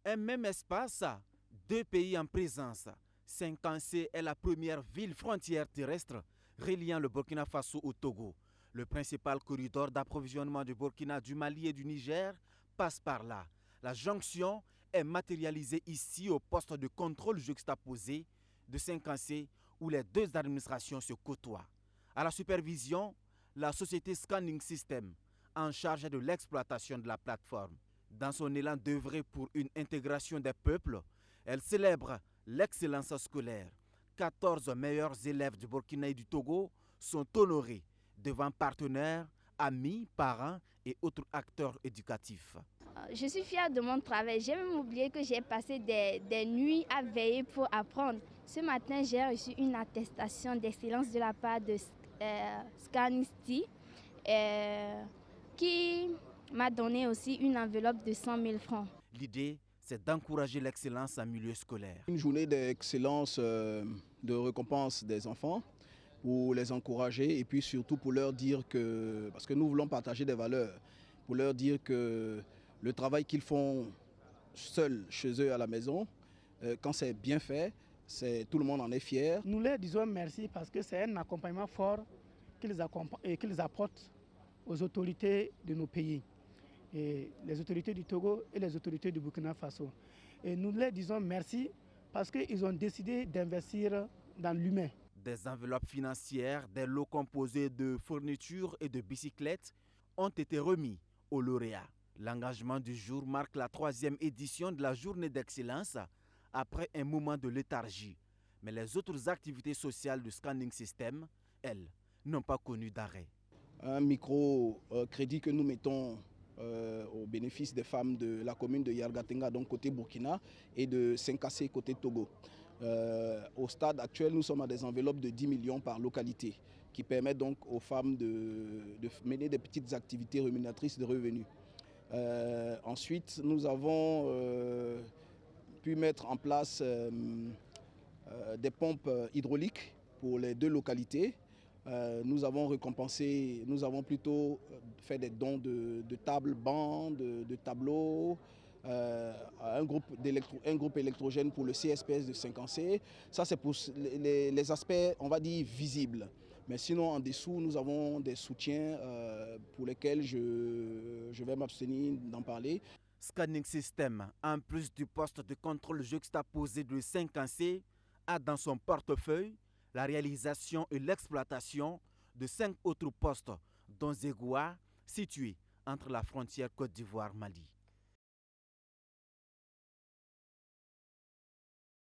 Un même espace, deux pays en présence. Sengkansé est la première ville frontière terrestre reliant le Burkina Faso au Togo. Le principal corridor d'approvisionnement du Burkina, du Mali et du Niger passe par là. La jonction est matérialisée ici au poste de contrôle juxtaposé de Sengkansé où les deux administrations se côtoient. À la supervision, la société Scanning System en charge de l'exploitation de la plateforme. Dans son élan d'œuvrer pour une intégration des peuples, elle célèbre l'excellence scolaire. 14 meilleurs élèves du Burkina et du Togo sont honorés devant partenaires, amis, parents et autres acteurs éducatifs. Je suis fière de mon travail. J'ai même oublié que j'ai passé des nuits à veiller pour apprendre. Ce matin, j'ai reçu une attestation d'excellence de la part de Scanisti qui m'a donné aussi une enveloppe de 100 000 francs. L'idée, c'est d'encourager l'excellence en milieu scolaire. Une journée d'excellence, de récompense des enfants pour les encourager et puis surtout pour leur dire que, parce que nous voulons partager des valeurs, pour leur dire que le travail qu'ils font seuls chez eux à la maison, quand c'est bien fait, tout le monde en est fier. Nous leur disons merci parce que c'est un accompagnement fort qu'ils apportent aux autorités de nos pays, et les autorités du Togo et les autorités du Burkina Faso. Et nous leur disons merci parce qu'ils ont décidé d'investir dans l'humain. Des enveloppes financières, des lots composés de fournitures et de bicyclettes ont été remis aux lauréats. L'engagement du jour marque la 3e édition de la journée d'excellence après un moment de léthargie. Mais les autres activités sociales du Scanning System, elles, n'ont pas connu d'arrêt. Un micro-crédit que nous mettons au bénéfice des femmes de la commune de Yargatenga, donc côté Burkina, et de Sengkassé, côté Togo. Au stade actuel, nous sommes à des enveloppes de 10 millions par localité, qui permettent donc aux femmes de mener des petites activités rémunératrices de revenus. Ensuite, nous avons pu mettre en place des pompes hydrauliques pour les deux localités. Nous avons récompensé, nous avons plutôt fait des dons de tables, bancs, de tableaux, un groupe électrogène pour le CSPS de Sengkansé. Ça, c'est pour les aspects, on va dire, visibles. Mais sinon, en dessous, nous avons des soutiens pour lesquels je vais m'abstenir d'en parler. Scanning System, en plus du poste de contrôle juxtaposé de Sengkansé, a dans son portefeuille la réalisation et l'exploitation de 5 autres postes, dont Zegoua, situé entre la frontière Côte d'Ivoire-Mali.